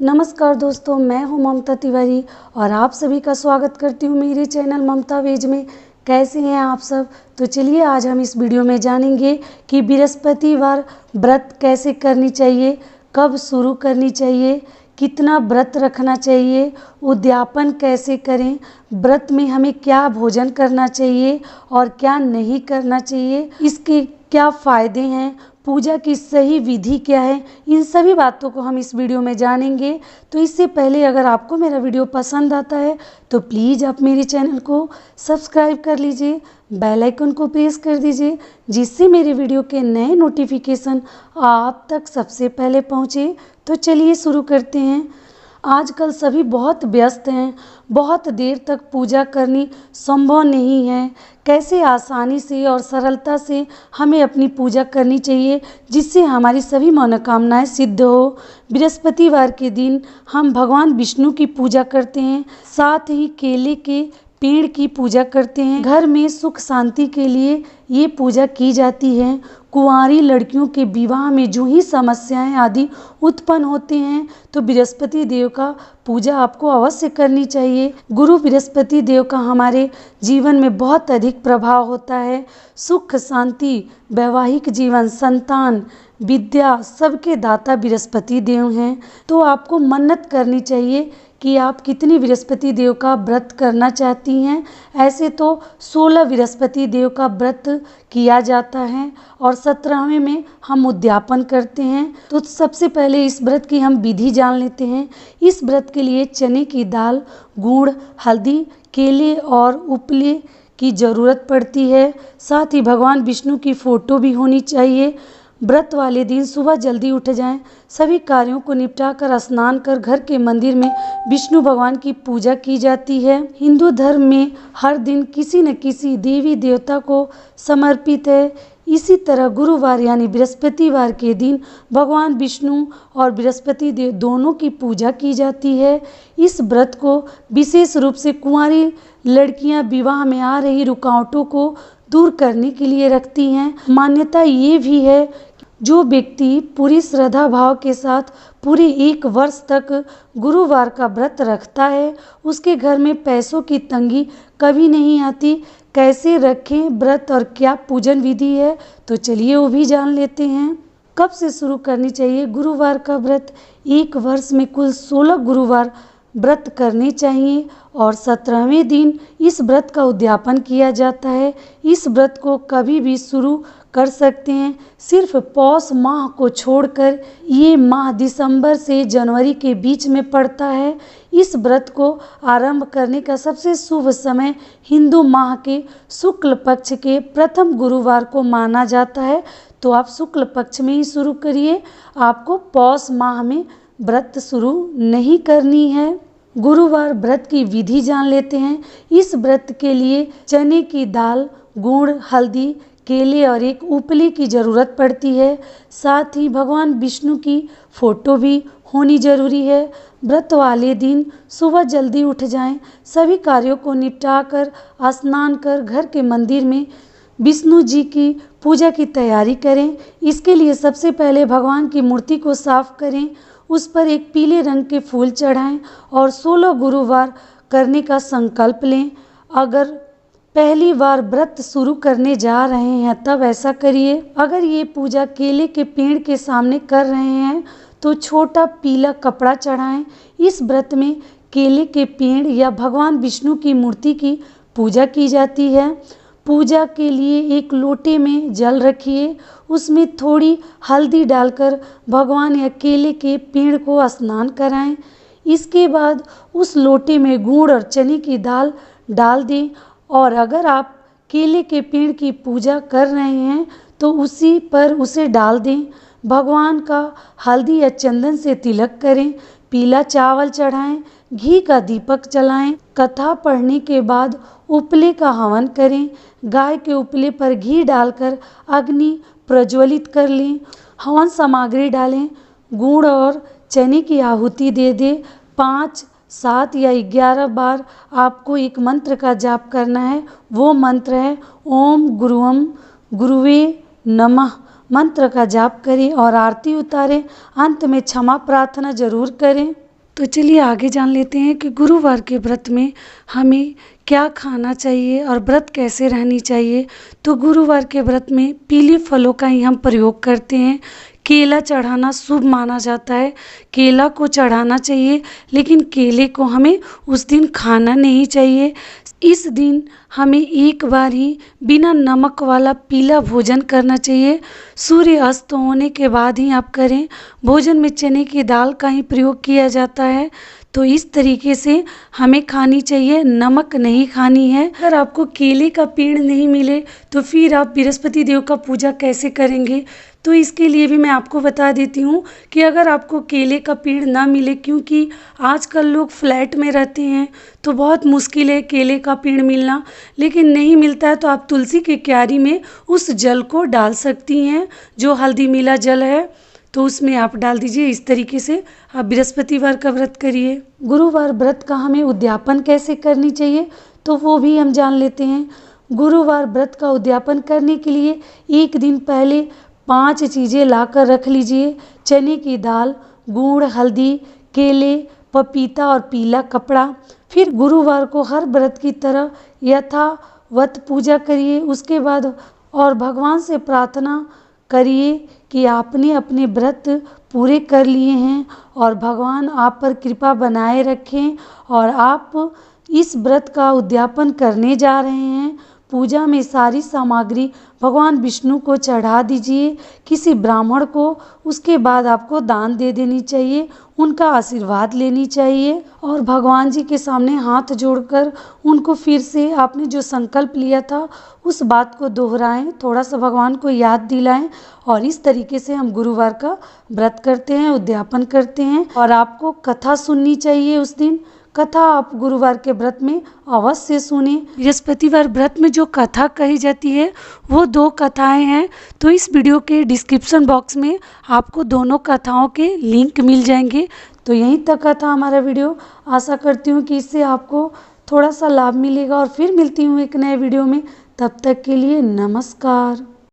नमस्कार दोस्तों, मैं हूं ममता तिवारी और आप सभी का स्वागत करती हूं मेरे चैनल ममता वेज में। कैसे हैं आप सब? तो चलिए आज हम इस वीडियो में जानेंगे कि बृहस्पतिवार व्रत कैसे करनी चाहिए, कब शुरू करनी चाहिए, कितना व्रत रखना चाहिए, उद्यापन कैसे करें, व्रत में हमें क्या भोजन करना चाहिए और क्या नहीं करना चाहिए, इसके क्या फ़ायदे हैं, पूजा की सही विधि क्या है, इन सभी बातों को हम इस वीडियो में जानेंगे। तो इससे पहले अगर आपको मेरा वीडियो पसंद आता है तो प्लीज़ आप मेरे चैनल को सब्सक्राइब कर लीजिए, बेल आइकन को प्रेस कर दीजिए, जिससे मेरे वीडियो के नए नोटिफिकेशन आप तक सबसे पहले पहुँचे। तो चलिए शुरू करते हैं। आजकल सभी बहुत व्यस्त हैं, बहुत देर तक पूजा करनी संभव नहीं है। कैसे आसानी से और सरलता से हमें अपनी पूजा करनी चाहिए जिससे हमारी सभी मनोकामनाएं सिद्ध हो। बृहस्पतिवार के दिन हम भगवान विष्णु की पूजा करते हैं, साथ ही केले के पेड़ की पूजा करते हैं। घर में सुख शांति के लिए ये पूजा की जाती है। कुंवारी लड़कियों के विवाह में जो ही समस्याएं आदि उत्पन्न होते हैं तो बृहस्पति देव का पूजा आपको अवश्य करनी चाहिए। गुरु बृहस्पति देव का हमारे जीवन में बहुत अधिक प्रभाव होता है। सुख शांति, वैवाहिक जीवन, संतान, विद्या सबके दाता बृहस्पति देव हैं। तो आपको मन्नत करनी चाहिए कि आप कितनी बृहस्पति देव का व्रत करना चाहती हैं। ऐसे तो 16 बृहस्पति देव का व्रत किया जाता है और 17वें में हम उद्यापन करते हैं। तो सबसे पहले इस व्रत की हम विधि जान लेते हैं। इस व्रत के लिए चने की दाल, गुड़, हल्दी, केले और उपले की ज़रूरत पड़ती है। साथ ही भगवान विष्णु की फ़ोटो भी होनी चाहिए। व्रत वाले दिन सुबह जल्दी उठ जाएं, सभी कार्यों को निपटाकर स्नान कर घर के मंदिर में विष्णु भगवान की पूजा की जाती है। हिंदू धर्म में हर दिन किसी न किसी देवी देवता को समर्पित है। इसी तरह गुरुवार यानी बृहस्पतिवार के दिन भगवान विष्णु और बृहस्पति देव दोनों की पूजा की जाती है। इस व्रत को विशेष रूप से कुंवारी लड़कियां विवाह में आ रही रुकावटों को दूर करने के लिए रखती हैं। मान्यता ये भी है जो व्यक्ति पूरी श्रद्धा भाव के साथ पूरे 1 वर्ष तक गुरुवार का व्रत रखता है उसके घर में पैसों की तंगी कभी नहीं आती। कैसे रखें व्रत और क्या पूजन विधि है तो चलिए वो भी जान लेते हैं। कब से शुरू करनी चाहिए गुरुवार का व्रत? 1 वर्ष में कुल 16 गुरुवार व्रत करने चाहिए और 17वें दिन इस व्रत का उद्यापन किया जाता है। इस व्रत को कभी भी शुरू कर सकते हैं, सिर्फ पौष माह को छोड़कर। ये माह दिसंबर से जनवरी के बीच में पड़ता है। इस व्रत को आरंभ करने का सबसे शुभ समय हिंदू माह के शुक्ल पक्ष के प्रथम गुरुवार को माना जाता है। तो आप शुक्ल पक्ष में ही शुरू करिए, आपको पौष माह में व्रत शुरू नहीं करनी है। गुरुवार व्रत की विधि जान लेते हैं। इस व्रत के लिए चने की दाल, गुड़, हल्दी, केले और एक उपले की ज़रूरत पड़ती है। साथ ही भगवान विष्णु की फ़ोटो भी होनी ज़रूरी है। व्रत वाले दिन सुबह जल्दी उठ जाएं, सभी कार्यों को निपटाकर स्नान कर घर के मंदिर में विष्णु जी की पूजा की तैयारी करें। इसके लिए सबसे पहले भगवान की मूर्ति को साफ करें, उस पर एक पीले रंग के फूल चढ़ाएं और 16 गुरुवार करने का संकल्प लें। अगर पहली बार व्रत शुरू करने जा रहे हैं तब ऐसा करिए। अगर ये पूजा केले के पेड़ के सामने कर रहे हैं तो छोटा पीला कपड़ा चढ़ाएं। इस व्रत में केले के पेड़ या भगवान विष्णु की मूर्ति की पूजा की जाती है। पूजा के लिए एक लोटे में जल रखिए, उसमें थोड़ी हल्दी डालकर भगवान या केले के पेड़ को स्नान कराएं। इसके बाद उस लोटे में गुड़ और चने की दाल डाल दें और अगर आप केले के पेड़ की पूजा कर रहे हैं तो उसी पर उसे डाल दें। भगवान का हल्दी या चंदन से तिलक करें, पीला चावल चढ़ाएं, घी का दीपक जलाएं। कथा पढ़ने के बाद उपले का हवन करें। गाय के उपले पर घी डालकर अग्नि प्रज्वलित कर लें। हवन सामग्री डालें, गुड़ और चने की आहुति दे दें। 5, 7 या 11 बार आपको एक मंत्र का जाप करना है। वो मंत्र है ओम गुरुवम गुरुवे नमः। मंत्र का जाप करें और आरती उतारें। अंत में क्षमा प्रार्थना जरूर करें। तो चलिए आगे जान लेते हैं कि गुरुवार के व्रत में हमें क्या खाना चाहिए और व्रत कैसे रहनी चाहिए। तो गुरुवार के व्रत में पीले फलों का ही हम प्रयोग करते हैं। केला चढ़ाना शुभ माना जाता है, केला को चढ़ाना चाहिए, लेकिन केले को हमें उस दिन खाना नहीं चाहिए। इस दिन हमें एक बार ही बिना नमक वाला पीला भोजन करना चाहिए। सूर्य अस्त होने के बाद ही आप करें। भोजन में चने की दाल का ही प्रयोग किया जाता है। तो इस तरीके से हमें खानी चाहिए, नमक नहीं खानी है। अगर आपको केले का पेड़ नहीं मिले तो फिर आप बृहस्पति देव का पूजा कैसे करेंगे, तो इसके लिए भी मैं आपको बता देती हूँ कि अगर आपको केले का पेड़ ना मिले, क्योंकि आजकल लोग फ्लैट में रहते हैं तो बहुत मुश्किल है केले का पेड़ मिलना, लेकिन नहीं मिलता है तो आप तुलसी की क्यारी में उस जल को डाल सकती हैं, जो हल्दी मिला जल है तो उसमें आप डाल दीजिए। इस तरीके से आप बृहस्पतिवार का व्रत करिए। गुरुवार व्रत का हमें उद्यापन कैसे करनी चाहिए तो वो भी हम जान लेते हैं। गुरुवार व्रत का उद्यापन करने के लिए एक दिन पहले 5 चीज़ें लाकर रख लीजिए। चने की दाल, गुड़, हल्दी, केले, पपीता और पीला कपड़ा। फिर गुरुवार को हर व्रत की तरह यथावत पूजा करिए। उसके बाद और भगवान से प्रार्थना करिए कि आपने अपने व्रत पूरे कर लिए हैं और भगवान आप पर कृपा बनाए रखें और आप इस व्रत का उद्यापन करने जा रहे हैं। पूजा में सारी सामग्री भगवान विष्णु को चढ़ा दीजिए, किसी ब्राह्मण को। उसके बाद आपको दान दे देनी चाहिए, उनका आशीर्वाद लेनी चाहिए और भगवान जी के सामने हाथ जोड़कर उनको फिर से आपने जो संकल्प लिया था उस बात को दोहराएं, थोड़ा सा भगवान को याद दिलाएं। और इस तरीके से हम गुरुवार का व्रत करते हैं, उद्यापन करते हैं। और आपको कथा सुननी चाहिए उस दिन। कथा आप गुरुवार के व्रत में अवश्य सुने। बृहस्पतिवार व्रत में जो कथा कही जाती है वो 2 कथाएं हैं, तो इस वीडियो के डिस्क्रिप्शन बॉक्स में आपको दोनों कथाओं के लिंक मिल जाएंगे। तो यहीं तक था हमारा वीडियो। आशा करती हूँ कि इससे आपको थोड़ा सा लाभ मिलेगा और फिर मिलती हूँ एक नए वीडियो में। तब तक के लिए नमस्कार।